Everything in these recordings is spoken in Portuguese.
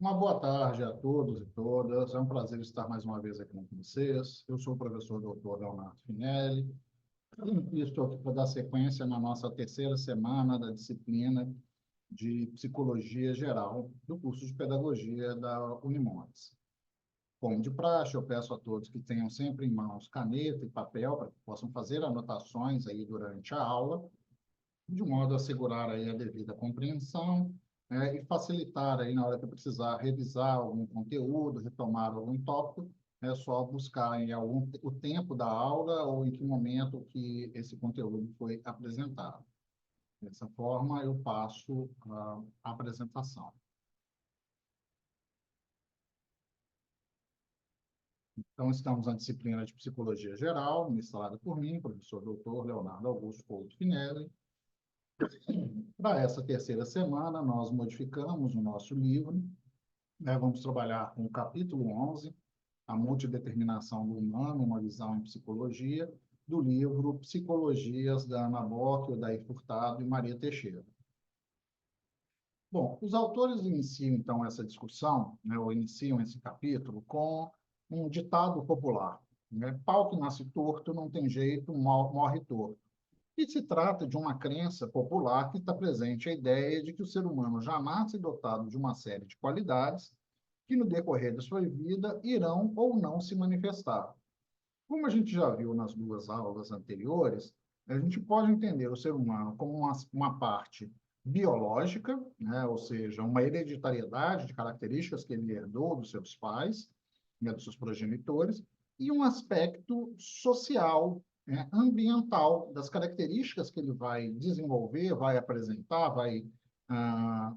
Uma boa tarde a todos e todas. É um prazer estar mais uma vez aqui com vocês. Eu sou o professor doutor Leonardo Finelli e estou aqui para dar sequência na nossa terceira semana da disciplina de Psicologia Geral do curso de Pedagogia da Unimontes. Como de praxe, eu peço a todos que tenham sempre em mãos caneta e papel para que possam fazer anotações aí durante a aula, de modo a assegurar aí a devida compreensão, e facilitar aí na hora que eu precisar revisar algum conteúdo, retomar algum tópico, é só buscar em o tempo da aula ou em que momento que esse conteúdo foi apresentado. Dessa forma, eu passo a apresentação. Então, estamos na disciplina de Psicologia Geral, ministrada por mim, professor doutor Leonardo Augusto Couto Finelli. Para essa terceira semana, nós modificamos o nosso livro, vamos trabalhar com o capítulo 11, a multideterminação do humano, uma visão em psicologia, do livro Psicologias, da Ana Bocchio, Dair Furtado e Maria Teixeira. Bom, os autores iniciam, então, essa discussão, ou iniciam esse capítulo, com um ditado popular, pau que nasce torto não tem jeito, morre torto. E se trata de uma crença popular que está presente a ideia de que o ser humano já nasce dotado de uma série de qualidades que, no decorrer da sua vida, irão ou não se manifestar. Como a gente já viu nas duas aulas anteriores, a gente pode entender o ser humano como uma parte biológica, ou seja, uma hereditariedade de características que ele herdou dos seus pais, dos seus progenitores, e um aspecto social, ambiental, das características que ele vai desenvolver, vai apresentar, vai ah,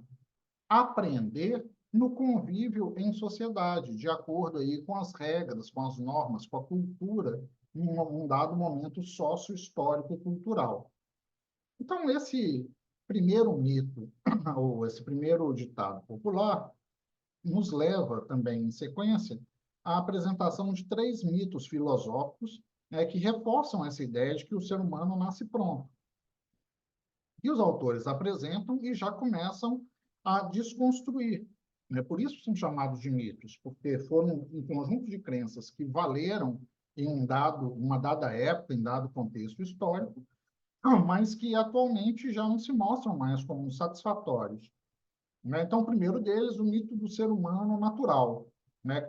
aprender no convívio em sociedade, de acordo aí com as regras, com as normas, com a cultura, em um dado momento sócio-histórico e cultural. Então, esse primeiro mito, ou esse primeiro ditado popular, nos leva também, em sequência, à apresentação de três mitos filosóficos que reforçam essa ideia de que o ser humano nasce pronto. E os autores apresentam e já começam a desconstruir. Por isso são chamados de mitos, porque foram um conjunto de crenças que valeram em uma dada época, em dado contexto histórico, mas que atualmente já não se mostram mais como satisfatórios. Então, o primeiro deles, o mito do ser humano natural.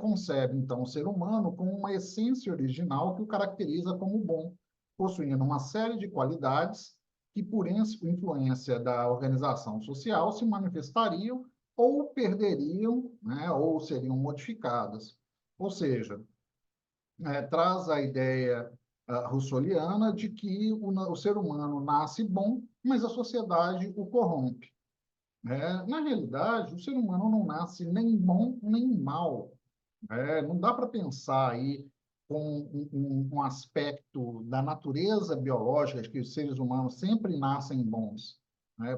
Concebe, então, o ser humano como uma essência original que o caracteriza como bom, possuindo uma série de qualidades que, por influência da organização social, se manifestariam ou perderiam, ou seriam modificadas. Ou seja, traz a ideia russoliana de que o ser humano nasce bom, mas a sociedade o corrompe. Na realidade, o ser humano não nasce nem bom nem mal. Não dá para pensar aí com um aspecto da natureza biológica, de que os seres humanos sempre nascem bons,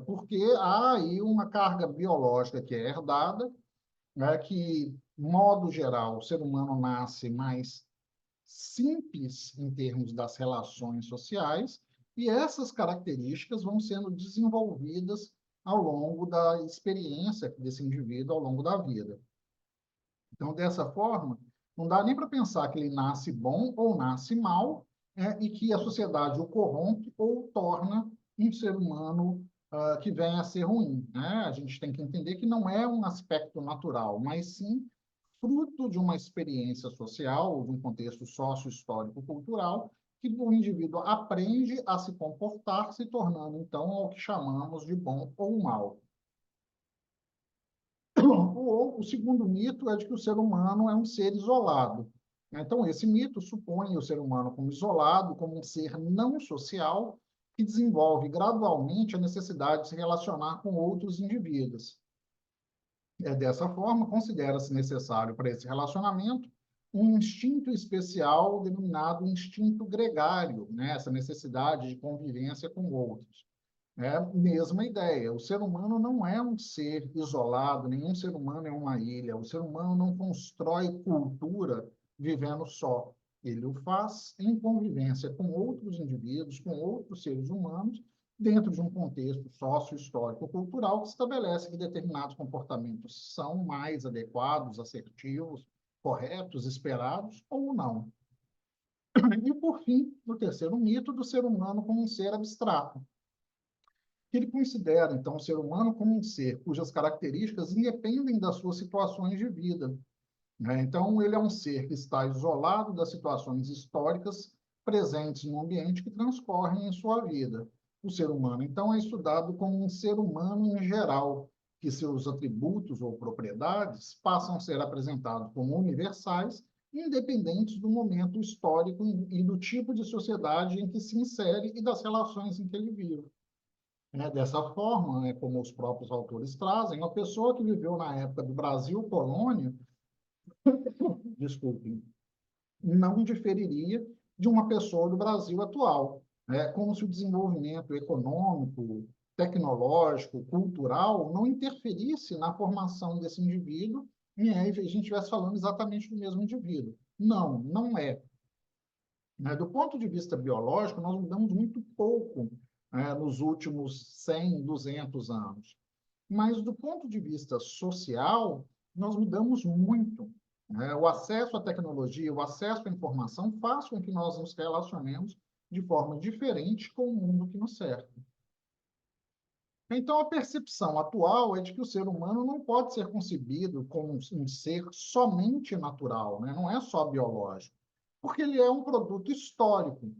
porque há aí uma carga biológica que é herdada, que, de modo geral, o ser humano nasce mais simples em termos das relações sociais, e essas características vão sendo desenvolvidas ao longo da experiência desse indivíduo ao longo da vida. Então, dessa forma, não dá nem para pensar que ele nasce bom ou nasce mal, e que a sociedade o corrompe ou torna um ser humano que venha a ser ruim. A gente tem que entender que não é um aspecto natural, mas sim fruto de uma experiência social, de um contexto sócio-histórico-cultural, que o indivíduo aprende a se comportar, se tornando, então, o que chamamos de bom ou mal. O segundo mito é de que o ser humano é um ser isolado. Então, esse mito supõe o ser humano como isolado, como um ser não social, que desenvolve gradualmente a necessidade de se relacionar com outros indivíduos. Dessa forma, considera-se necessário para esse relacionamento um instinto especial denominado instinto gregário, essa necessidade de convivência com outros. Mesma ideia, o ser humano não é um ser isolado, nenhum ser humano é uma ilha, o ser humano não constrói cultura vivendo só. Ele o faz em convivência com outros indivíduos, com outros seres humanos, dentro de um contexto sócio-histórico-cultural que estabelece que determinados comportamentos são mais adequados, assertivos, corretos, esperados ou não. E, por fim, o terceiro mito do ser humano como um ser abstrato, que ele considera, então, o ser humano como um ser cujas características independem das suas situações de vida, né? Então, ele é um ser que está isolado das situações históricas presentes no ambiente que transcorrem em sua vida. O ser humano, então, é estudado como um ser humano em geral, que seus atributos ou propriedades passam a ser apresentados como universais, independentes do momento histórico e do tipo de sociedade em que se insere e das relações em que ele vive. Dessa forma, como os próprios autores trazem, uma pessoa que viveu na época do Brasil colônia, desculpe, não diferiria de uma pessoa do Brasil atual, como se o desenvolvimento econômico, tecnológico, cultural não interferisse na formação desse indivíduo e aí a gente estivesse falando exatamente do mesmo indivíduo. Não, não é. Do ponto de vista biológico, nós mudamos muito pouco nos últimos 100, 200 anos. Mas, do ponto de vista social, nós mudamos muito. O acesso à tecnologia, o acesso à informação faz com que nós nos relacionemos de forma diferente com o mundo que nos cerca. Então, a percepção atual é de que o ser humano não pode ser concebido como um ser somente natural, né? Não é só biológico, porque ele é um produto histórico,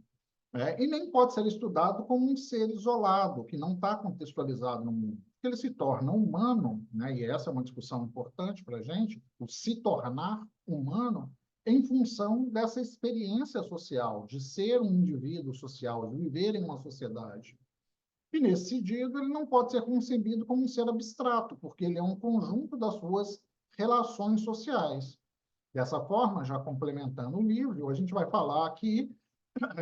e nem pode ser estudado como um ser isolado, que não está contextualizado no mundo. Ele se torna humano, né, e essa é uma discussão importante para a gente, o se tornar humano, em função dessa experiência social, de ser um indivíduo social, de viver em uma sociedade. E, nesse sentido, ele não pode ser concebido como um ser abstrato, porque ele é um conjunto das suas relações sociais. Dessa forma, já complementando o livro, a gente vai falar aqui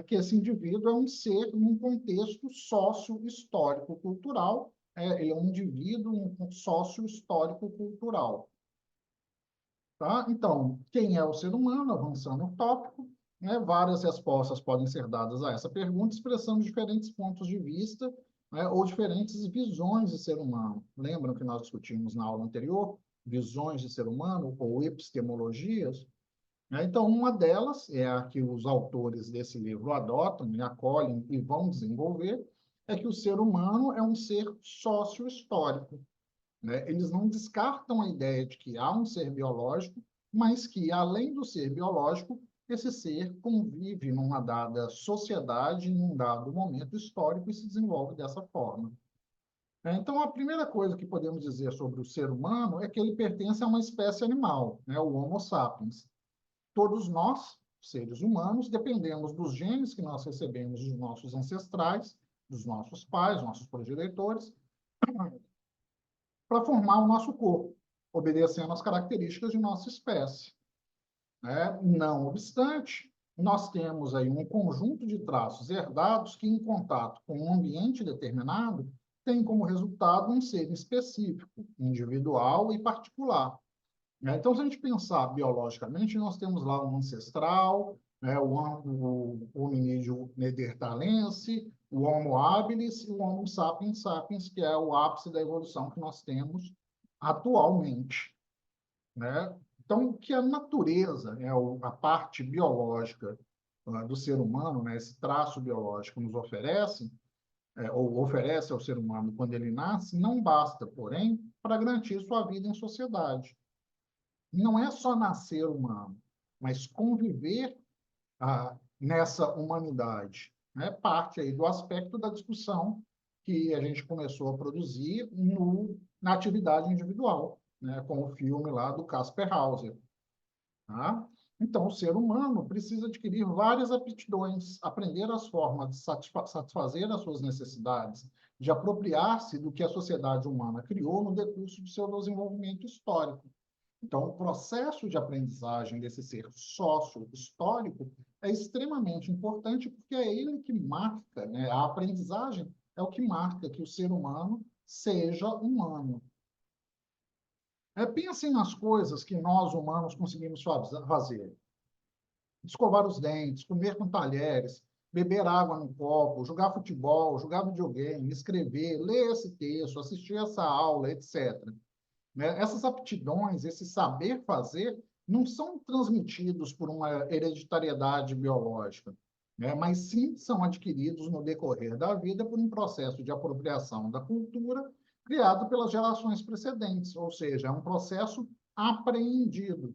que esse indivíduo é um ser num contexto sócio-histórico-cultural, ele é um indivíduo sócio-histórico-cultural. Tá? Então, quem é o ser humano? Avançando o tópico, várias respostas podem ser dadas a essa pergunta, expressando diferentes pontos de vista, ou diferentes visões de ser humano. Lembram que nós discutimos na aula anterior? Visões de ser humano, ou epistemologias? Então, uma delas é a que os autores desse livro adotam, acolhem e vão desenvolver, é que o ser humano é um ser sócio-histórico. Eles não descartam a ideia de que há um ser biológico, mas que, além do ser biológico, esse ser convive numa dada sociedade, num dado momento histórico e se desenvolve dessa forma. Então, a primeira coisa que podemos dizer sobre o ser humano é que ele pertence a uma espécie animal, o Homo sapiens. Todos nós, seres humanos, dependemos dos genes que nós recebemos dos nossos ancestrais, dos nossos pais, nossos progenitores, para formar o nosso corpo, obedecendo às características de nossa espécie. Não obstante, nós temos aí um conjunto de traços herdados que, em contato com um ambiente determinado, tem como resultado um ser específico, individual e particular. Então, se a gente pensar biologicamente, nós temos lá um ancestral, o hominídeo neandertalense, o Homo habilis e o Homo sapiens sapiens, que é o ápice da evolução que nós temos atualmente. Então, o que a natureza, a parte biológica do ser humano, esse traço biológico nos oferece, ou oferece ao ser humano quando ele nasce, não basta, porém, para garantir sua vida em sociedade. Não é só nascer humano, mas conviver nessa humanidade. Parte aí do aspecto da discussão que a gente começou a produzir na atividade individual, com o filme lá do Casper Hauser. Tá? Então, o ser humano precisa adquirir várias aptidões, aprender as formas de satisfazer as suas necessidades, de apropriar-se do que a sociedade humana criou no decurso do seu desenvolvimento histórico. Então, o processo de aprendizagem desse ser sócio-histórico é extremamente importante porque é ele que marca, a aprendizagem é o que marca que o ser humano seja humano. Pensem nas coisas que nós, humanos, conseguimos fazer. Escovar os dentes, comer com talheres, beber água no copo, jogar futebol, jogar videogame, escrever, ler esse texto, assistir essa aula, etc. Né? Essas aptidões, esse saber fazer, não são transmitidos por uma hereditariedade biológica, né? Mas sim são adquiridos no decorrer da vida por um processo de apropriação da cultura criado pelas gerações precedentes, ou seja, é um processo apreendido.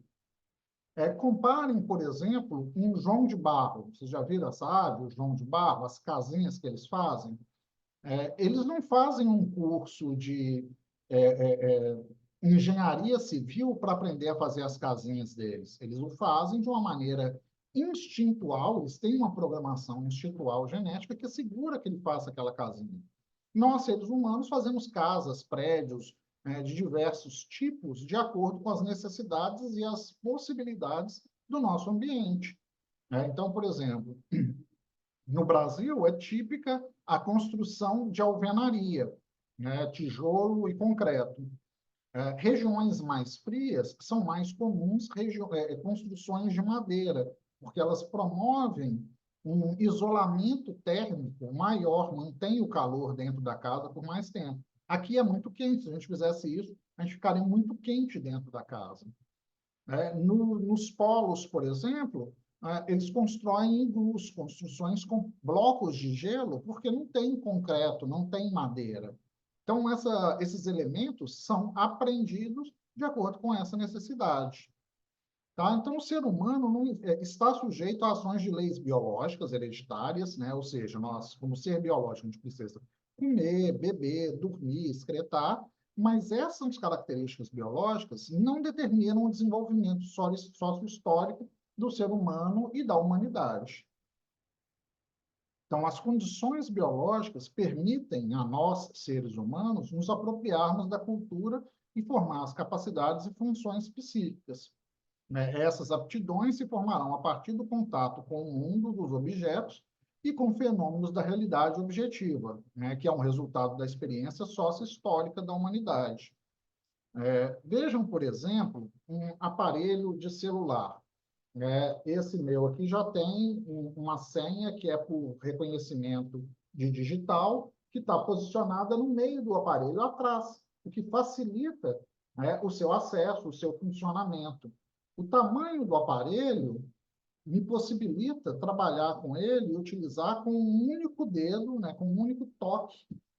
Comparem, por exemplo, um João de Barro. Vocês já viram essa ave, o João de Barro, as casinhas que eles fazem? Eles não fazem um curso de é, é, é, engenharia civil para aprender a fazer as casinhas deles. Eles o fazem de uma maneira instintual, eles têm uma programação instintual genética que assegura que ele faça aquela casinha. Nós, seres humanos, fazemos casas, prédios, de diversos tipos, de acordo com as necessidades e as possibilidades do nosso ambiente. Então, por exemplo, no Brasil, é típica a construção de alvenaria, né, tijolo e concreto. Regiões mais frias são mais comuns construções de madeira, porque elas promovem um isolamento térmico maior, mantém o calor dentro da casa por mais tempo. Aqui é muito quente, se a gente fizesse isso, a gente ficaria muito quente dentro da casa. Nos polos, por exemplo, eles constroem iglus, construções com blocos de gelo, porque não tem concreto, não tem madeira. Então, esses elementos são aprendidos de acordo com essa necessidade. Tá? Então, o ser humano não, está sujeito a ações de leis biológicas hereditárias, né? Ou seja, nós, como ser biológico, a gente precisa comer, beber, dormir, excretar, mas essas características biológicas não determinam o desenvolvimento sócio-histórico do ser humano e da humanidade. Então, as condições biológicas permitem a nós, seres humanos, nos apropriarmos da cultura e formar as capacidades e funções específicas. Essas aptidões se formarão a partir do contato com o mundo dos objetos e com fenômenos da realidade objetiva, que é um resultado da experiência sócio-histórica da humanidade. Vejam, por exemplo, um aparelho de celular. Esse meu aqui já tem uma senha que é por reconhecimento de digital, que está posicionada no meio do aparelho atrás, o que facilita, o seu acesso, o seu funcionamento. O tamanho do aparelho me possibilita trabalhar com ele e utilizar com um único dedo, com um único toque,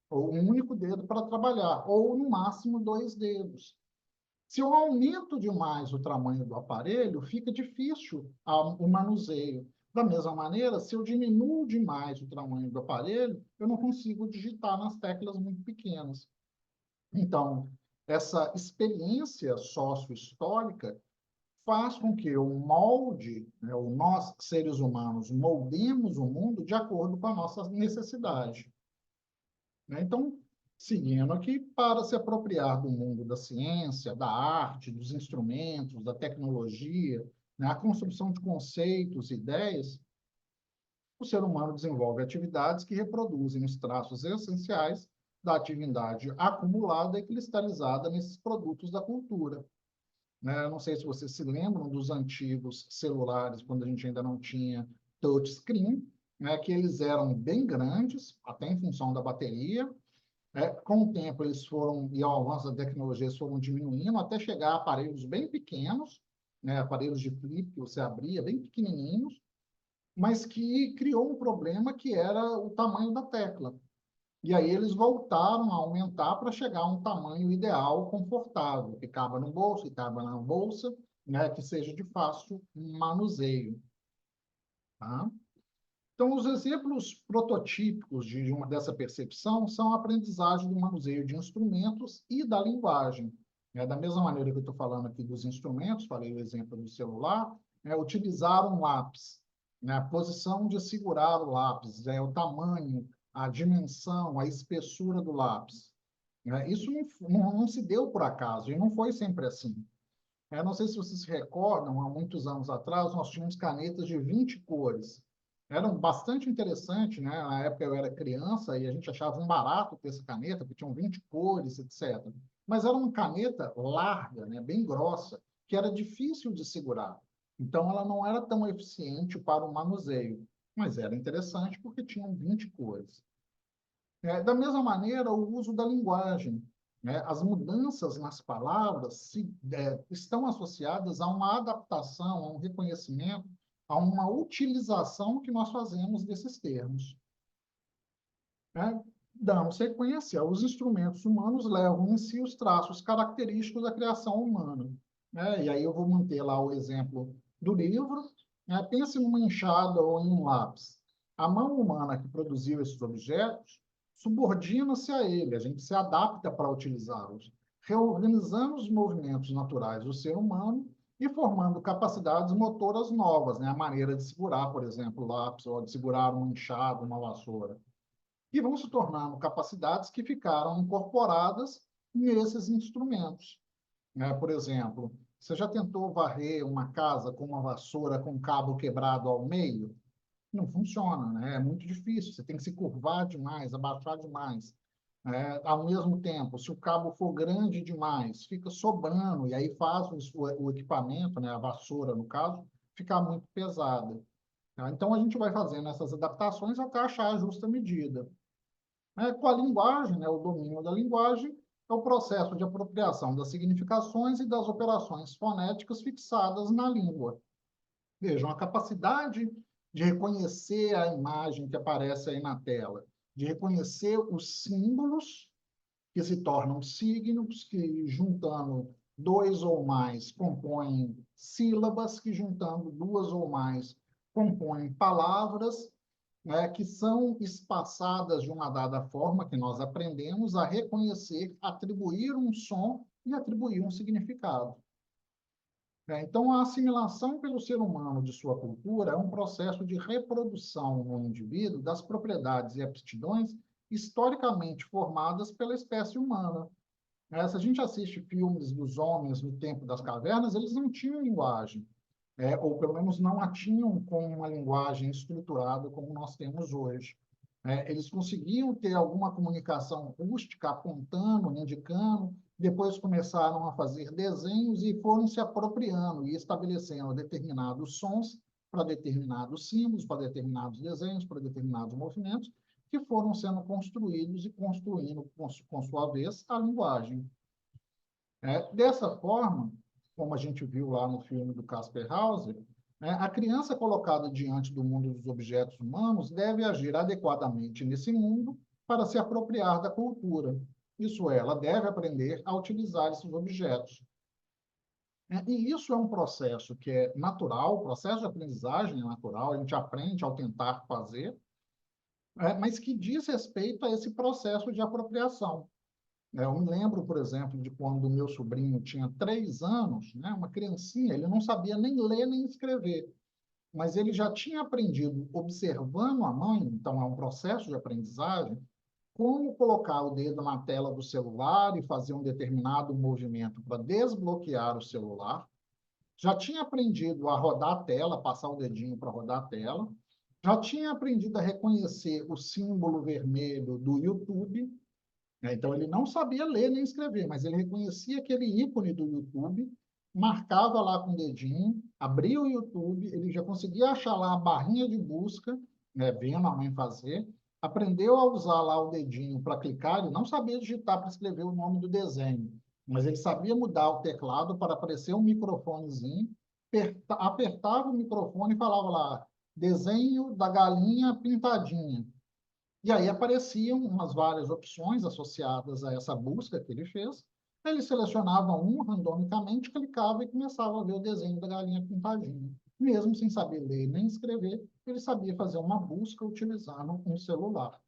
ou um único dedo para trabalhar, ou no máximo 2 dedos. Se eu aumento demais o tamanho do aparelho, fica difícil o manuseio. Da mesma maneira, se eu diminuo demais o tamanho do aparelho, eu não consigo digitar nas teclas muito pequenas. Então, essa experiência sócio-histórica faz com que o molde, nós, seres humanos, moldemos o mundo de acordo com a nossa necessidade. Então, seguindo aqui, para se apropriar do mundo da ciência, da arte, dos instrumentos, da tecnologia, a construção de conceitos, ideias, o ser humano desenvolve atividades que reproduzem os traços essenciais da atividade acumulada e cristalizada nesses produtos da cultura. Não sei se vocês se lembram dos antigos celulares, quando a gente ainda não tinha touchscreen, que eles eram bem grandes, até em função da bateria. Com o tempo, eles foram, e ao avanço da tecnologia, eles foram diminuindo, até chegar a aparelhos bem pequenos, aparelhos de flip que você abria, bem pequenininhos, mas que criou um problema que era o tamanho da tecla. E aí eles voltaram a aumentar para chegar a um tamanho ideal, confortável, que caba no bolso, que caba na bolsa, que seja de fácil manuseio. Tá? Então, os exemplos prototípicos dessa percepção são a aprendizagem do manuseio de instrumentos e da linguagem. Da mesma maneira que eu estou falando aqui dos instrumentos, falei o exemplo do celular, utilizar um lápis, a posição de segurar o lápis, o tamanho, a dimensão, a espessura do lápis. Isso não se deu por acaso, e não foi sempre assim. Não sei se vocês se recordam, há muitos anos atrás, nós tínhamos canetas de 20 cores. Eram bastante interessantes, né? Na época eu era criança e a gente achava um barato ter essa caneta, porque tinham 20 cores, etc. Mas era uma caneta larga, né? Bem grossa, que era difícil de segurar. Então, ela não era tão eficiente para o manuseio. mas era interessante porque tinham 20 cores. Da mesma maneira, o uso da linguagem, né? As mudanças nas palavras estão associadas a uma adaptação, a um reconhecimento, a uma utilização que nós fazemos desses termos. Né? Damos sequência, os instrumentos humanos levam em si os traços característicos da criação humana. Né? E aí eu vou manter lá o exemplo do livro. Né? Pense numa enxada ou em um lápis. A mão humana que produziu esses objetos subordina-se a ele, a gente se adapta para utilizá-los, reorganizando os movimentos naturais do ser humano e formando capacidades motoras novas, né? A maneira de segurar, por exemplo, o lápis, ou de segurar uma enxada, uma vassoura, e vão se tornando capacidades que ficaram incorporadas nesses instrumentos. Né? Por exemplo, você já tentou varrer uma casa com uma vassoura com cabo quebrado ao meio? Não funciona, né? É muito difícil, você tem que se curvar demais, abaixar demais. Ao mesmo tempo, se o cabo for grande demais, fica sobrando, e aí faz o equipamento, né, a vassoura, no caso, ficar muito pesada. Tá? Então, a gente vai fazendo essas adaptações até achar a justa medida. Com a linguagem, né, o domínio da linguagem, é o processo de apropriação das significações e das operações fonéticas fixadas na língua. Vejam, a capacidade de reconhecer a imagem que aparece aí na tela, de reconhecer os símbolos que se tornam signos, que juntando dois ou mais compõem sílabas, que juntando duas ou mais compõem palavras, né, que são espaçadas de uma dada forma que nós aprendemos a reconhecer, atribuir um som e atribuir um significado. Então, a assimilação pelo ser humano de sua cultura é um processo de reprodução no indivíduo das propriedades e aptidões historicamente formadas pela espécie humana. Se a gente assiste filmes dos homens no tempo das cavernas, eles não tinham linguagem, ou pelo menos não a tinham com uma linguagem estruturada como nós temos hoje. Eles conseguiam ter alguma comunicação rústica, apontando, indicando, depois começaram a fazer desenhos e foram se apropriando e estabelecendo determinados sons para determinados símbolos, para determinados desenhos, para determinados movimentos, que foram sendo construídos e construindo, com sua vez, a linguagem. Dessa forma, como a gente viu lá no filme do Caspar Hauser, a criança colocada diante do mundo dos objetos humanos deve agir adequadamente nesse mundo para se apropriar da cultura. Isso é, ela deve aprender a utilizar esses objetos. E isso é um processo que é natural, o processo de aprendizagem é natural, a gente aprende ao tentar fazer, mas que diz respeito a esse processo de apropriação. Eu me lembro, por exemplo, de quando o meu sobrinho tinha 3 anos, né, uma criancinha, ele não sabia nem ler nem escrever, mas ele já tinha aprendido, observando a mãe, então é um processo de aprendizagem, como colocar o dedo na tela do celular e fazer um determinado movimento para desbloquear o celular. Já tinha aprendido a rodar a tela, passar o dedinho para rodar a tela. Já tinha aprendido a reconhecer o símbolo vermelho do YouTube. Então, ele não sabia ler nem escrever, mas ele reconhecia aquele ícone do YouTube, marcava lá com o dedinho, abria o YouTube, ele já conseguia achar lá a barrinha de busca, né, vendo a mãe fazer, aprendeu a usar lá o dedinho para clicar, ele não sabia digitar para escrever o nome do desenho, mas ele sabia mudar o teclado para aparecer um microfonezinho, apertava o microfone e falava lá, desenho da galinha pintadinha. E aí apareciam umas várias opções associadas a essa busca que ele fez. Ele selecionava um randomicamente, clicava e começava a ver o desenho da galinha pintadinha. Mesmo sem saber ler nem escrever, ele sabia fazer uma busca utilizando um celular.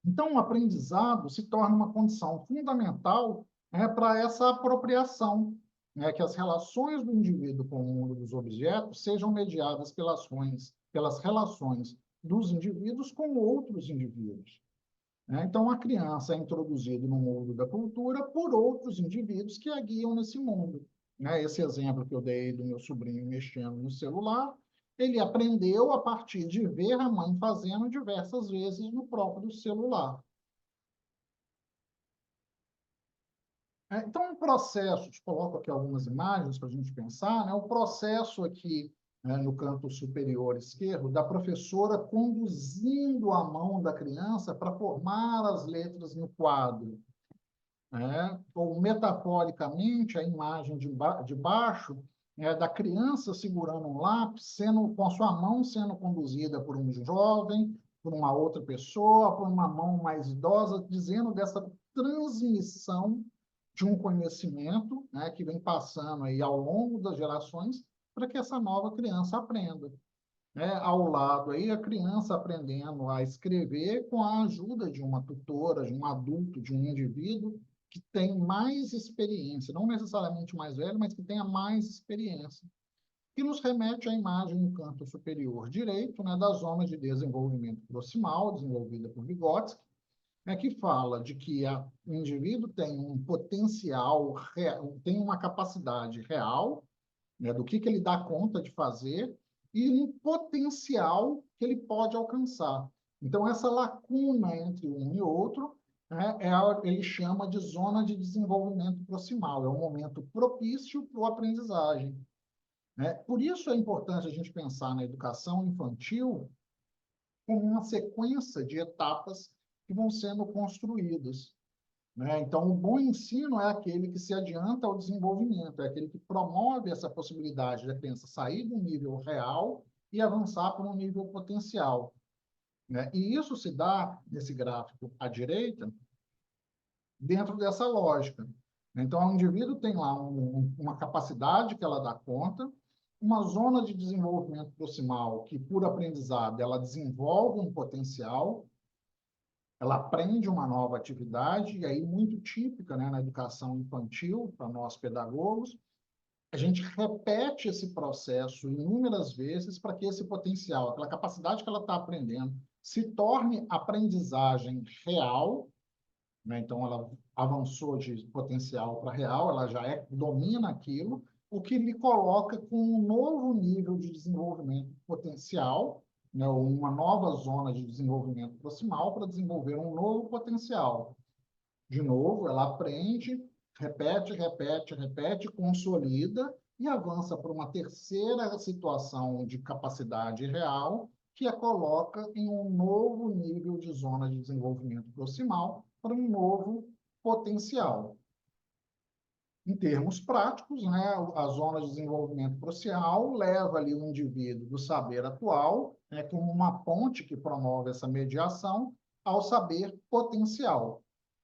Então, o aprendizado se torna uma condição fundamental, para essa apropriação, que as relações do indivíduo com o mundo dos objetos sejam mediadas pelas relações dos indivíduos com outros indivíduos. Então, a criança é introduzida no mundo da cultura por outros indivíduos que a guiam nesse mundo. Esse exemplo que eu dei do meu sobrinho mexendo no celular, ele aprendeu a partir de ver a mãe fazendo diversas vezes no próprio celular. Então, um processo, coloco aqui algumas imagens para a gente pensar, né? O processo aqui, né, no canto superior esquerdo, da professora conduzindo a mão da criança para formar as letras no quadro, né? Ou, metaforicamente, a imagem de baixo da criança segurando um lápis, com a sua mão sendo conduzida por um jovem, por uma outra pessoa, por uma mão mais idosa, dizendo dessa transmissão de um conhecimento, né, que vem passando aí ao longo das gerações para que essa nova criança aprenda. Né? Ao lado aí, a criança aprendendo a escrever com a ajuda de uma tutora, de um adulto, de um indivíduo que tem mais experiência, não necessariamente mais velho, mas que tenha mais experiência, que nos remete à imagem no canto superior direito, né, da zona de desenvolvimento proximal, desenvolvida por Vygotsky, que fala de que o indivíduo tem um potencial, tem uma capacidade real, né, do que ele dá conta de fazer, e um potencial que ele pode alcançar. Então, essa lacuna entre um e outro, né, ele chama de zona de desenvolvimento proximal, é um momento propício para a aprendizagem. Né? Por isso é importante a gente pensar na educação infantil como uma sequência de etapas que vão sendo construídas. Né? Então, o bom ensino é aquele que se adianta ao desenvolvimento, é aquele que promove essa possibilidade da criança sair do nível real e avançar para um nível potencial. Né? E isso se dá, nesse gráfico à direita, dentro dessa lógica. Então, o indivíduo tem lá uma capacidade que ela dá conta, uma zona de desenvolvimento proximal que, por aprendizado, ela desenvolve um potencial, ela aprende uma nova atividade, e aí muito típica, né, na educação infantil, para nós pedagogos, a gente repete esse processo inúmeras vezes para que esse potencial, aquela capacidade que ela está aprendendo, se torne aprendizagem real, né? Então, ela avançou de potencial para real, ela já domina aquilo, o que lhe coloca com um novo nível de desenvolvimento potencial, né? Uma nova zona de desenvolvimento proximal para desenvolver um novo potencial. De novo, ela aprende, repete, repete, repete, consolida e avança para uma terceira situação de capacidade real, que a coloca em um novo nível de zona de desenvolvimento proximal para um novo potencial. Em termos práticos, né, a zona de desenvolvimento proximal leva ali o indivíduo do saber atual, né, como uma ponte que promove essa mediação, ao saber potencial,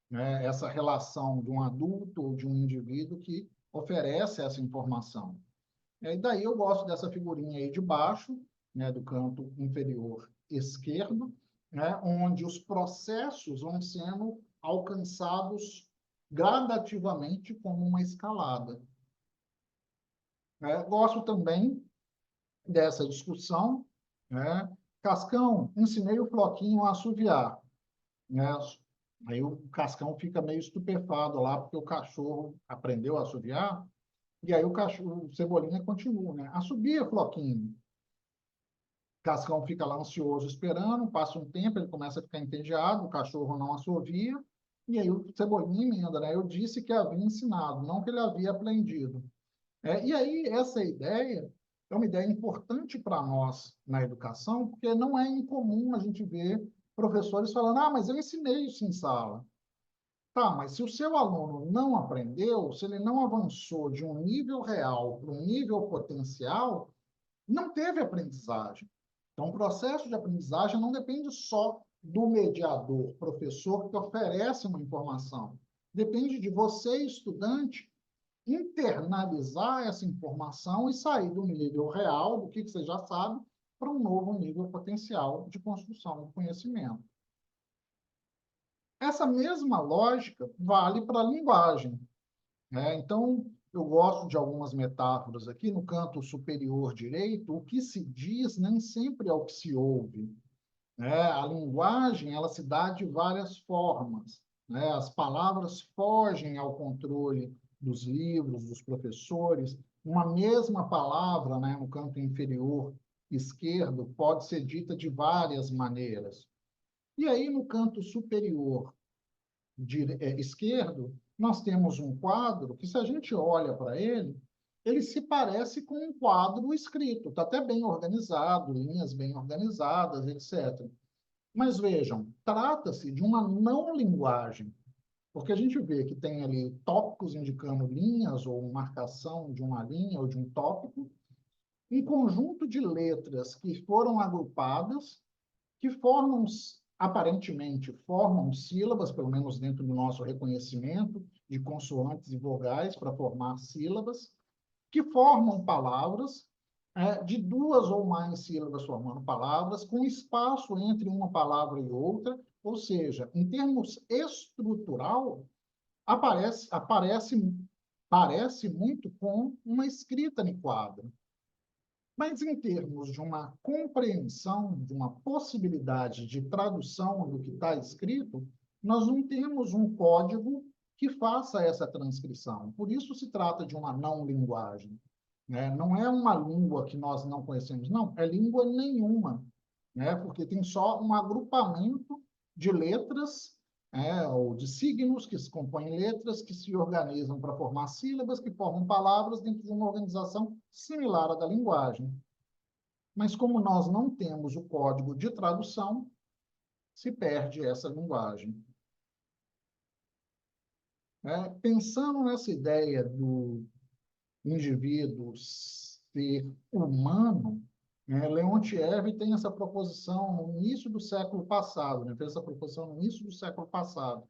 né, essa relação de um adulto ou de um indivíduo que oferece essa informação. E daí eu gosto dessa figurinha aí de baixo, né, do canto inferior esquerdo, né, onde os processos vão sendo alcançados gradativamente como uma escalada. Gosto também dessa discussão, né? Cascão, ensinei o Floquinho a assoviar. Né? Aí o Cascão fica meio estupefado lá, porque o cachorro aprendeu a assoviar, e aí o Cebolinha continua, né? Assobia, Floquinho. Cascão fica lá ansioso esperando, passa um tempo, ele começa a ficar entediado, o cachorro não assovia, e aí o Cebolinha emenda, né? Eu disse que havia ensinado, não que ele havia aprendido. E aí essa ideia é uma ideia importante para nós na educação, porque não é incomum a gente ver professores falando, mas eu ensinei isso em sala. Tá, mas se o seu aluno não aprendeu, se ele não avançou de um nível real para um nível potencial, não teve aprendizagem. Então, o processo de aprendizagem não depende só do mediador, professor, que oferece uma informação. Depende de você, estudante, internalizar essa informação e sair do nível real, do que você já sabe, para um novo nível potencial de construção do conhecimento. Essa mesma lógica vale para a linguagem. Né? Então, eu gosto de algumas metáforas aqui. No canto superior direito, o que se diz nem sempre é o que se ouve. Né? A linguagem, ela se dá de várias formas. Né? As palavras fogem ao controle dos livros, dos professores. Uma mesma palavra, né, no canto inferior esquerdo, pode ser dita de várias maneiras. E aí, no canto superior esquerdo, nós temos um quadro que, se a gente olha para ele, ele se parece com um quadro escrito, está até bem organizado, linhas bem organizadas, etc. Mas vejam, trata-se de uma não linguagem, porque a gente vê que tem ali tópicos indicando linhas ou marcação de uma linha ou de um tópico, um conjunto de letras que foram agrupadas, que formam, aparentemente, formam sílabas, pelo menos dentro do nosso reconhecimento de consoantes e vogais para formar sílabas, que formam palavras, de duas ou mais sílabas formando palavras, com espaço entre uma palavra e outra, ou seja, em termos estrutural, parece muito com uma escrita em quadro. Mas, em termos de uma compreensão, de uma possibilidade de tradução do que está escrito, nós não temos um código que faça essa transcrição. Por isso se trata de uma não-linguagem. Né? Não é uma língua que nós não conhecemos, não, é língua nenhuma, né? Porque tem só um agrupamento de letras, ou de signos que se compõem letras, que se organizam para formar sílabas, que formam palavras dentro de uma organização similar à da linguagem. Mas como nós não temos o código de tradução, se perde essa linguagem. Pensando nessa ideia do indivíduo ser humano, Leontiev tem essa proposição no início do século passado, fez essa proposição no início do século passado.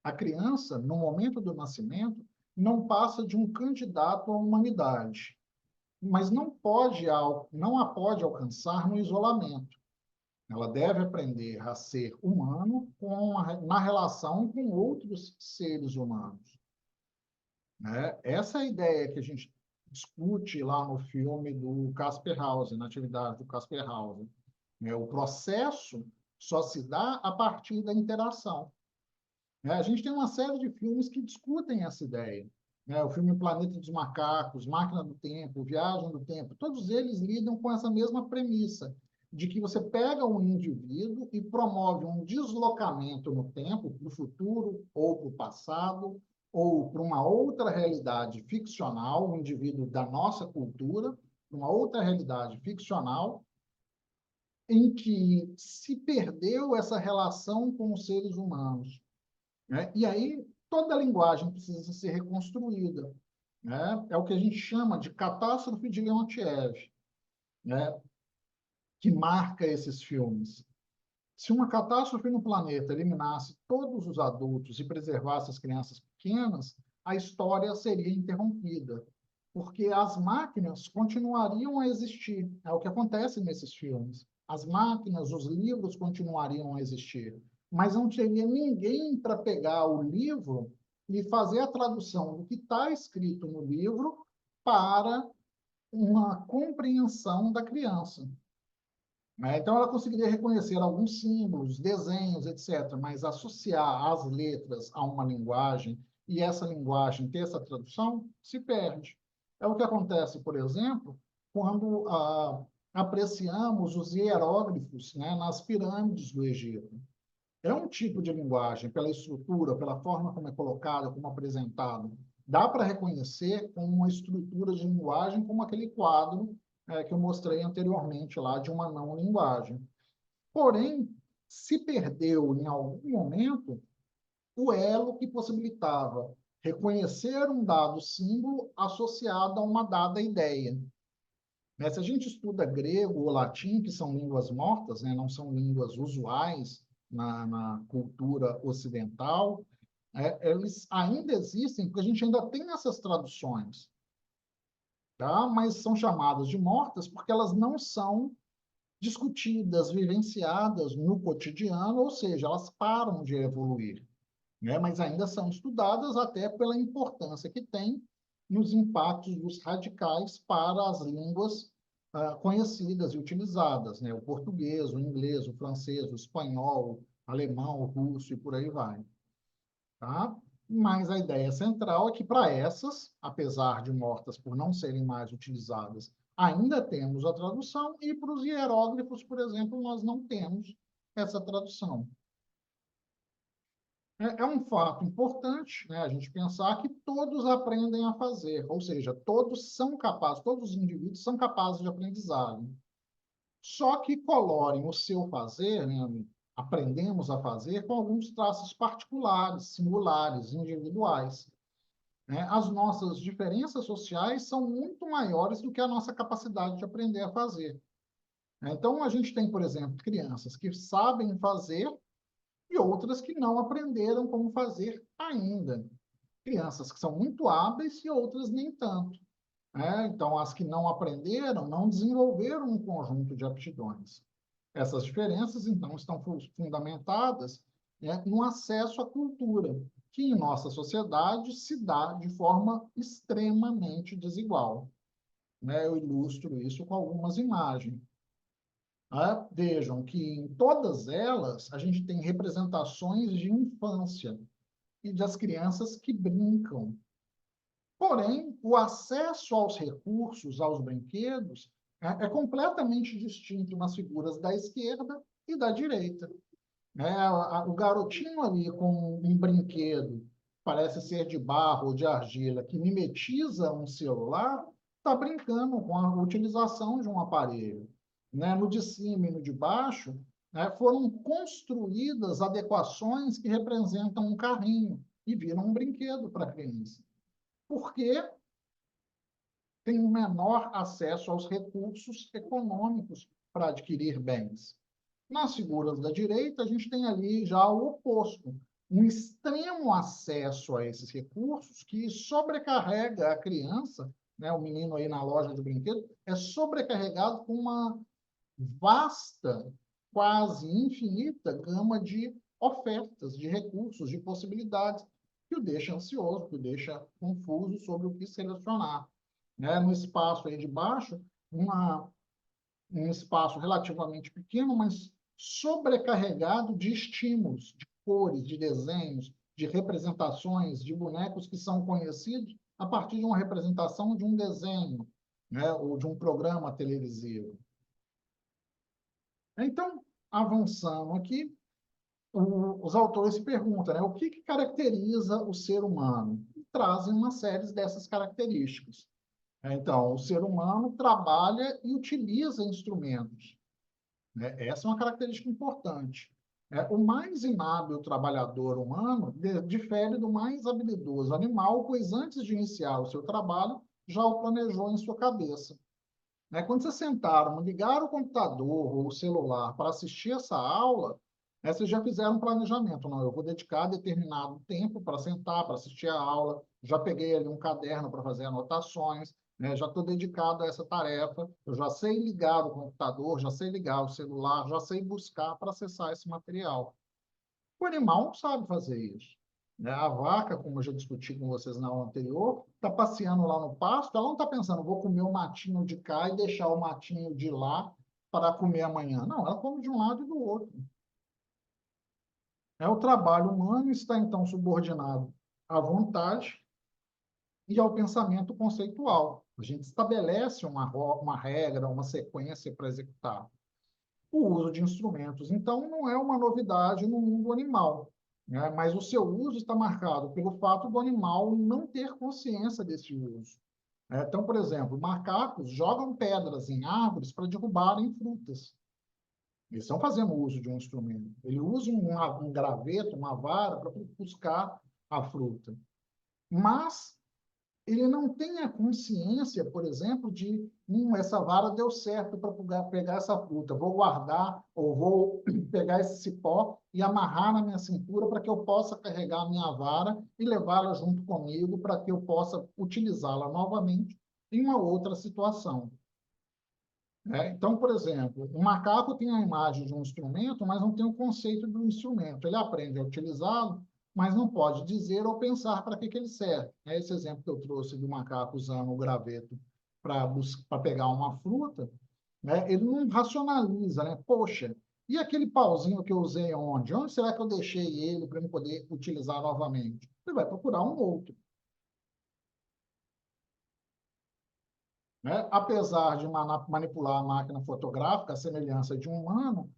A criança, no momento do nascimento, não passa de um candidato à humanidade, mas não a pode alcançar no isolamento. Ela deve aprender a ser humano na relação com outros seres humanos. Essa é a ideia que a gente discute lá no filme do Casper Hauser, na atividade do Casper Hauser. O processo só se dá a partir da interação. A gente tem uma série de filmes que discutem essa ideia. O filme Planeta dos Macacos, Máquina do Tempo, Viagem do Tempo, todos eles lidam com essa mesma premissa, de que você pega um indivíduo e promove um deslocamento no tempo, para o futuro ou para o passado, ou para uma outra realidade ficcional, um indivíduo da nossa cultura, uma outra realidade ficcional, em que se perdeu essa relação com os seres humanos. E aí toda a linguagem precisa ser reconstruída. É o que a gente chama de catástrofe de Leontiev, que marca esses filmes. Se uma catástrofe no planeta eliminasse todos os adultos e preservasse as crianças pequenas, a história seria interrompida, porque as máquinas continuariam a existir. É o que acontece nesses filmes. As máquinas, os livros continuariam a existir, mas não teria ninguém para pegar o livro e fazer a tradução do que está escrito no livro para uma compreensão da criança. Então, ela conseguiria reconhecer alguns símbolos, desenhos, etc., mas associar as letras a uma linguagem e essa linguagem ter essa tradução, se perde. É o que acontece, por exemplo, quando apreciamos os hieróglifos, nas pirâmides do Egito. É um tipo de linguagem, pela estrutura, pela forma como é colocado, como apresentado. Dá para reconhecer como uma estrutura de linguagem, como aquele quadro que eu mostrei anteriormente lá, de uma não linguagem. Porém, se perdeu em algum momento o elo que possibilitava reconhecer um dado símbolo associado a uma dada ideia. Se a gente estuda grego ou latim, que são línguas mortas, não são línguas usuais na cultura ocidental, eles ainda existem, porque a gente ainda tem essas traduções, tá? Mas são chamadas de mortas porque elas não são discutidas, vivenciadas no cotidiano, ou seja, elas param de evoluir, mas ainda são estudadas até pela importância que tem nos impactos dos radicais para as línguas conhecidas e utilizadas, o português, o inglês, o francês, o espanhol, o alemão, o russo e por aí vai. Tá? Mas a ideia central é que para essas, apesar de mortas por não serem mais utilizadas, ainda temos a tradução, e para os hieróglifos, por exemplo, nós não temos essa tradução. É um fato importante, né, a gente pensar que todos aprendem a fazer, ou seja, todos são capazes, todos os indivíduos são capazes de aprendizagem. Só que colorem o seu fazer, né, aprendemos a fazer com alguns traços particulares, singulares, individuais, né? As nossas diferenças sociais são muito maiores do que a nossa capacidade de aprender a fazer. Então, a gente tem, por exemplo, crianças que sabem fazer e outras que não aprenderam como fazer ainda. Crianças que são muito hábeis e outras nem tanto, né? Então, as que não aprenderam não desenvolveram um conjunto de aptidões. Essas diferenças, então, estão fundamentadas, né, no acesso à cultura, que em nossa sociedade se dá de forma extremamente desigual, né? Eu ilustro isso com algumas imagens. Vejam que em todas elas a gente tem representações de infância e das crianças que brincam. Porém, o acesso aos recursos, aos brinquedos, é completamente distinto nas figuras da esquerda e da direita. O garotinho ali com um brinquedo, parece ser de barro ou de argila, que mimetiza um celular, está brincando com a utilização de um aparelho. Né? No de cima e no de baixo, né, foram construídas adequações que representam um carrinho e viram um brinquedo para a criança. Porque tem um menor acesso aos recursos econômicos para adquirir bens. Nas figuras da direita, a gente tem ali já o oposto, um extremo acesso a esses recursos que sobrecarrega a criança, né, o menino aí na loja de brinquedo, é sobrecarregado com uma vasta, quase infinita gama de ofertas, de recursos, de possibilidades, que o deixa ansioso, que o deixa confuso sobre o que selecionar. Né? No espaço aí de baixo, um espaço relativamente pequeno, mas sobrecarregado de estímulos, de cores, de desenhos, de representações, de bonecos que são conhecidos a partir de uma representação de um desenho, né, ou de um programa televisivo. Então, avançando aqui, os autores se perguntam, né, o que caracteriza o ser humano? E trazem uma série dessas características. Então, o ser humano trabalha e utiliza instrumentos. Né? Essa é uma característica importante. O mais inábil trabalhador humano difere do mais habilidoso animal, pois antes de iniciar o seu trabalho, já o planejou em sua cabeça. Quando vocês sentaram, ligaram o computador ou o celular para assistir essa aula, vocês já fizeram um planejamento. Não, eu vou dedicar determinado tempo para sentar, para assistir a aula. Já peguei ali um caderno para fazer anotações, né? Já estou dedicado a essa tarefa. Eu já sei ligar o computador, já sei ligar o celular, já sei buscar para acessar esse material. O animal não sabe fazer isso. Né? A vaca, como eu já discuti com vocês na aula anterior, está passeando lá no pasto, ela não está pensando, vou comer o matinho de cá e deixar o matinho de lá para comer amanhã. Não, ela come de um lado e do outro. O trabalho humano está, então, subordinado à vontade e ao pensamento conceitual. A gente estabelece uma regra, uma sequência para executar. O uso de instrumentos, então, não é uma novidade no mundo animal, né? Mas o seu uso está marcado pelo fato do animal não ter consciência desse uso. Então, por exemplo, macacos jogam pedras em árvores para derrubarem frutas. Eles estão fazendo uso de um instrumento. Ele usa um graveto, uma vara, para buscar a fruta. Mas ele não tem a consciência, por exemplo, de essa vara deu certo para pegar essa fruta, vou guardar ou vou pegar esse cipó e amarrar na minha cintura para que eu possa carregar a minha vara e levá-la junto comigo para que eu possa utilizá-la novamente em uma outra situação. Então, por exemplo, o macaco tem a imagem de um instrumento, mas não tem o conceito do instrumento. Ele aprende a utilizá-lo, mas não pode dizer ou pensar para que ele serve. Esse exemplo que eu trouxe do macaco usando o graveto para pegar uma fruta, né? Ele não racionaliza, né? Poxa, e aquele pauzinho que eu usei onde? Onde será que eu deixei ele para eu poder utilizar novamente? Ele vai procurar um outro. Apesar de manipular a máquina fotográfica, a semelhança de um humano,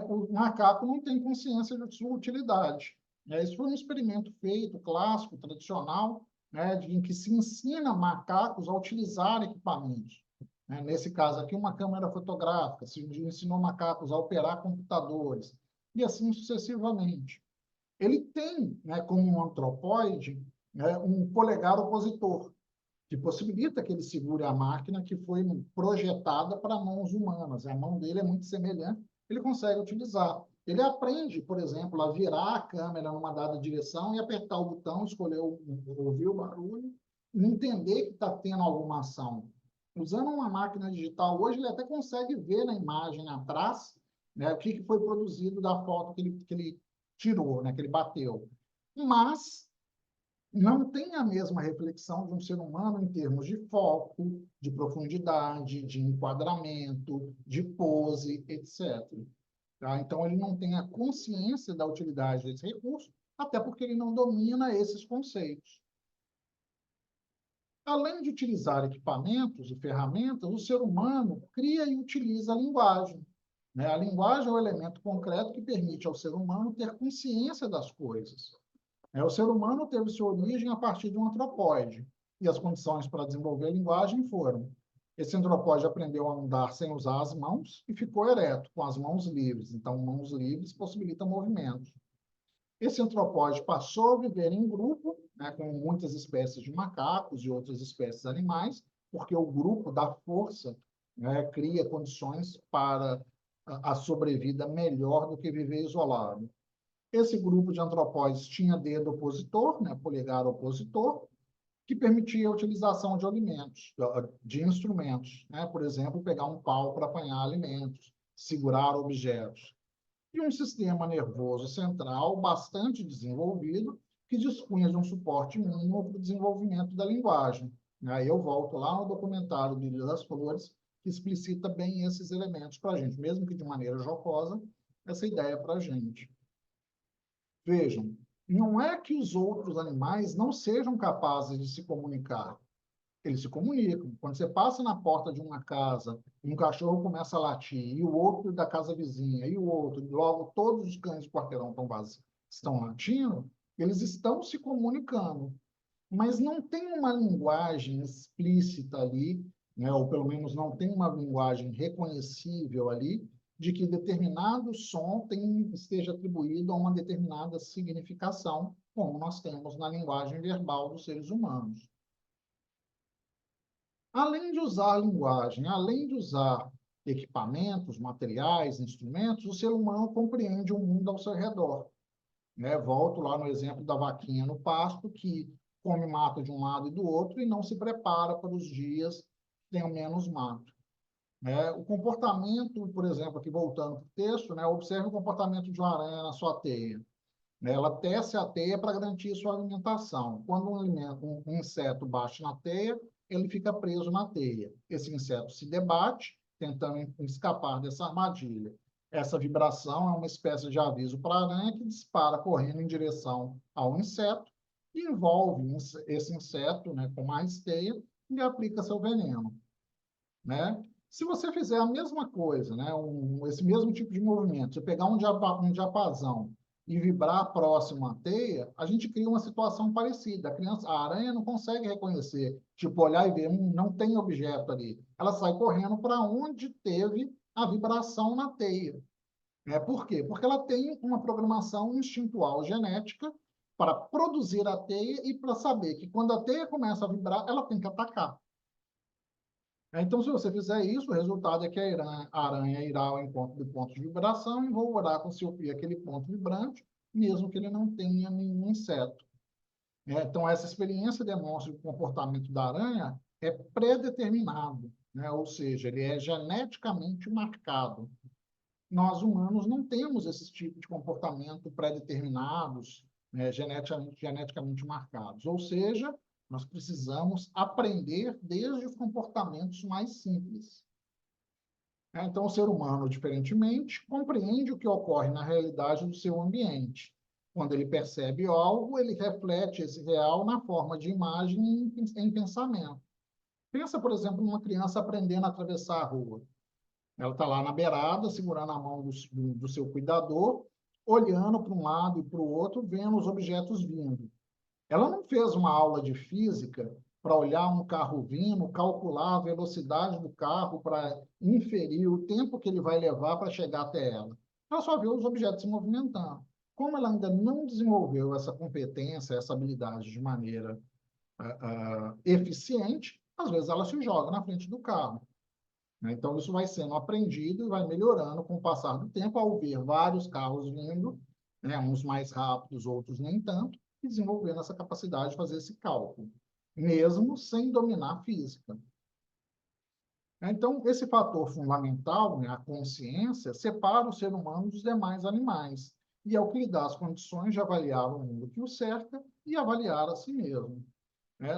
o macaco não tem consciência de sua utilidade. Esse foi um experimento feito, clássico, tradicional, né, em que se ensina macacos a utilizar equipamentos. Nesse caso aqui, uma câmera fotográfica, se ensinou macacos a operar computadores, e assim sucessivamente. Ele tem, né, como um antropóide, né, um polegar opositor, que possibilita que ele segure a máquina que foi projetada para mãos humanas. A mão dele é muito semelhante, ele consegue utilizar. Ele aprende, por exemplo, a virar a câmera numa dada direção e apertar o botão, escolher, ouvir o barulho e entender que está tendo alguma ação. Usando uma máquina digital, hoje ele até consegue ver na imagem atrás, né, o que foi produzido da foto que ele tirou, né, que ele bateu. Mas não tem a mesma reflexão de um ser humano em termos de foco, de profundidade, de enquadramento, de pose, etc. Tá? Então, ele não tem a consciência da utilidade desse recurso, até porque ele não domina esses conceitos. Além de utilizar equipamentos e ferramentas, o ser humano cria e utiliza a linguagem. A linguagem é o elemento concreto que permite ao ser humano ter consciência das coisas. O ser humano teve sua origem a partir de um antropóide, e as condições para desenvolver a linguagem foram: esse antropóide aprendeu a andar sem usar as mãos e ficou ereto, com as mãos livres. Então, mãos livres possibilitam movimentos. Esse antropóide passou a viver em grupo, né, com muitas espécies de macacos e outras espécies animais, porque o grupo dá força, né, cria condições para a sobrevida melhor do que viver isolado. Esse grupo de antropóides tinha dedo opositor, né, polegar opositor, que permitia a utilização de alimentos, de instrumentos, né? Por exemplo, pegar um pau para apanhar alimentos, segurar objetos. E um sistema nervoso central bastante desenvolvido, que dispunha de um suporte mínimo para o desenvolvimento da linguagem. Aí eu volto lá no documentário do Ilha das Flores, que explicita bem esses elementos para a gente, mesmo que de maneira jocosa, essa ideia para a gente. Vejam, não é que os outros animais não sejam capazes de se comunicar. Eles se comunicam. Quando você passa na porta de uma casa, um cachorro começa a latir, e o outro da casa vizinha, e o outro, logo todos os cães do quarteirão estão latindo, eles estão se comunicando. Mas não tem uma linguagem explícita ali, né, ou pelo menos não tem uma linguagem reconhecível ali, de que determinado som esteja atribuído a uma determinada significação, como nós temos na linguagem verbal dos seres humanos. Além de usar a linguagem, além de usar equipamentos, materiais, instrumentos, o ser humano compreende o mundo ao seu redor. Volto lá no exemplo da vaquinha no pasto, que come mato de um lado e do outro e não se prepara para os dias que tenham menos mato. O comportamento, por exemplo, aqui voltando para o texto, observe o comportamento de uma aranha na sua teia. Ela tece a teia para garantir sua alimentação. Quando um inseto bate na teia, ele fica preso na teia. Esse inseto se debate, tentando escapar dessa armadilha. Essa vibração é uma espécie de aviso para a aranha que dispara correndo em direção ao inseto e envolve esse inseto, com mais teia e aplica seu veneno. Se você fizer a mesma coisa, esse mesmo tipo de movimento, você pegar um diapasão e vibrar próximo à teia, a gente cria uma situação parecida. A aranha não consegue reconhecer, tipo, olhar e ver, não tem objeto ali. Ela sai correndo para onde teve a vibração na teia. Por quê? Porque ela tem uma programação instintual genética para produzir a teia e para saber que quando a teia começa a vibrar, ela tem que atacar. Então, se você fizer isso, o resultado é que a aranha irá ao encontro do ponto de vibração e envolverá com seu pé aquele ponto vibrante, mesmo que ele não tenha nenhum inseto. Então, essa experiência demonstra que o comportamento da aranha é predeterminado, ou seja, ele é geneticamente marcado. Nós, humanos, não temos esse tipo de comportamento pré-determinados, geneticamente marcados. Ou seja, nós precisamos aprender desde os comportamentos mais simples. Então, o ser humano, diferentemente, compreende o que ocorre na realidade do seu ambiente. Quando ele percebe algo, ele reflete esse real na forma de imagem em pensamento. Pensa, por exemplo, numa criança aprendendo a atravessar a rua. Ela está lá na beirada, segurando a mão do seu cuidador, olhando para um lado e para o outro, vendo os objetos vindo. Ela não fez uma aula de física para olhar um carro vindo, calcular a velocidade do carro para inferir o tempo que ele vai levar para chegar até ela. Ela só viu os objetos se movimentando. Como ela ainda não desenvolveu essa competência, essa habilidade de maneira eficiente, às vezes ela se joga na frente do carro. Né? Então, isso vai sendo aprendido e vai melhorando com o passar do tempo, ao ver vários carros vindo, né? Uns mais rápidos, outros nem tanto, e desenvolvendo essa capacidade de fazer esse cálculo, mesmo sem dominar a física. Então, esse fator fundamental, né, a consciência, separa o ser humano dos demais animais, e é o que lhe dá as condições de avaliar o mundo que o cerca e avaliar a si mesmo.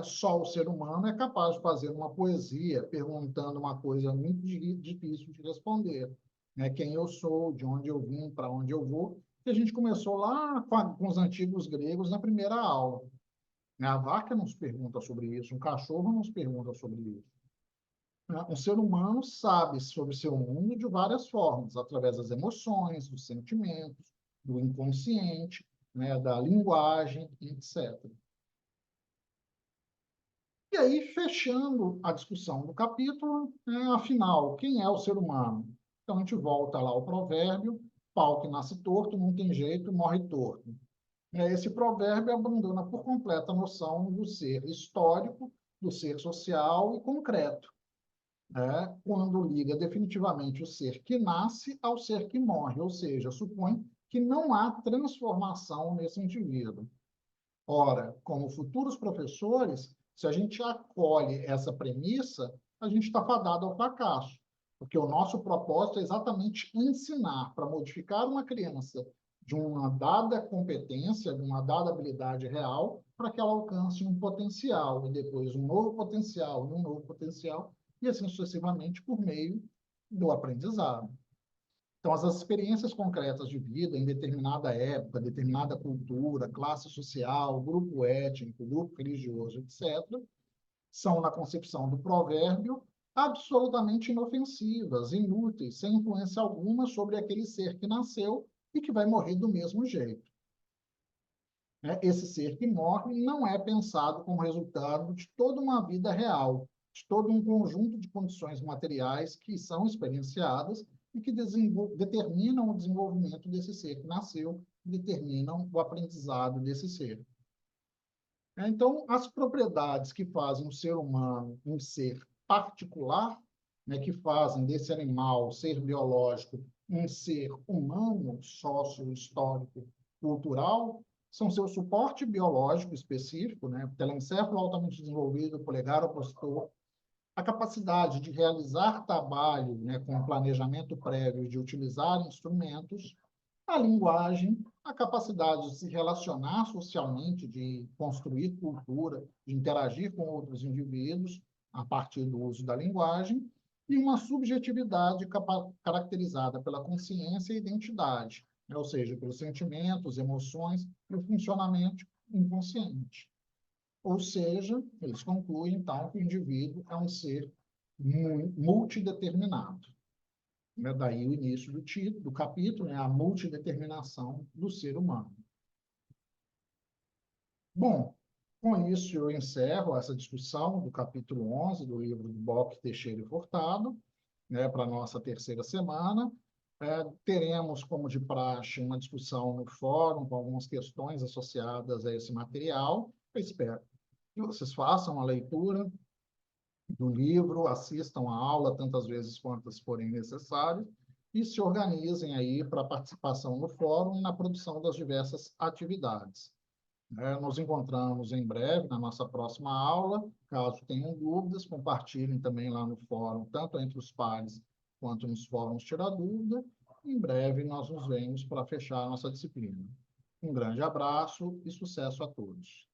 Só o ser humano é capaz de fazer uma poesia perguntando uma coisa muito difícil de responder. Quem eu sou, de onde eu vim, para onde eu vou. E a gente começou lá com os antigos gregos na primeira aula. A vaca nos pergunta sobre isso, um cachorro nos pergunta sobre isso. Um ser humano sabe sobre seu mundo de várias formas, através das emoções, dos sentimentos, do inconsciente, da linguagem, etc. E aí, fechando a discussão do capítulo, afinal, quem é o ser humano? Então, a gente volta lá ao provérbio, pau que nasce torto, não tem jeito, morre torto. Esse provérbio abandona por completo a noção do ser histórico, do ser social e concreto, quando liga definitivamente o ser que nasce ao ser que morre, ou seja, supõe que não há transformação nesse indivíduo. Ora, como futuros professores, se a gente acolhe essa premissa, a gente está fadado ao fracasso, porque o nosso propósito é exatamente ensinar para modificar uma criança de uma dada competência, de uma dada habilidade real, para que ela alcance um potencial, e depois um novo potencial, e um novo potencial, e assim sucessivamente por meio do aprendizado. Então, as experiências concretas de vida em determinada época, determinada cultura, classe social, grupo étnico, grupo religioso, etc., são, na concepção do provérbio, absolutamente inofensivas, inúteis, sem influência alguma sobre aquele ser que nasceu e que vai morrer do mesmo jeito. Esse ser que morre não é pensado como resultado de toda uma vida real, de todo um conjunto de condições materiais que são experienciadas e que determinam o desenvolvimento desse ser que nasceu, determinam o aprendizado desse ser. Então, as propriedades que fazem o ser humano um ser particular, que fazem desse animal, ser biológico, um ser humano, sócio-histórico, cultural, são seu suporte biológico específico, telencéfalo altamente desenvolvido, polegar opositor, a capacidade de realizar trabalho, com planejamento prévio, de utilizar instrumentos, a linguagem, a capacidade de se relacionar socialmente, de construir cultura, de interagir com outros indivíduos a partir do uso da linguagem, e uma subjetividade caracterizada pela consciência e identidade, ou seja, pelos sentimentos, emoções e o funcionamento inconsciente. Ou seja, eles concluem, então, que o indivíduo é um ser multideterminado. Daí o início do título, do capítulo, a multideterminação do ser humano. Bom, com isso eu encerro essa discussão do capítulo 11 do livro do Bock, Teixeira e Furtado, para a nossa terceira semana. Teremos, como de praxe, uma discussão no fórum com algumas questões associadas a esse material. Eu espero que vocês façam a leitura do livro, assistam a aula tantas vezes quantas forem necessárias e se organizem aí para a participação no fórum e na produção das diversas atividades. Nos encontramos em breve na nossa próxima aula. Caso tenham dúvidas, compartilhem também lá no fórum, tanto entre os pares quanto nos fóruns Tira Dúvida. Em breve nós nos vemos para fechar a nossa disciplina. Um grande abraço e sucesso a todos.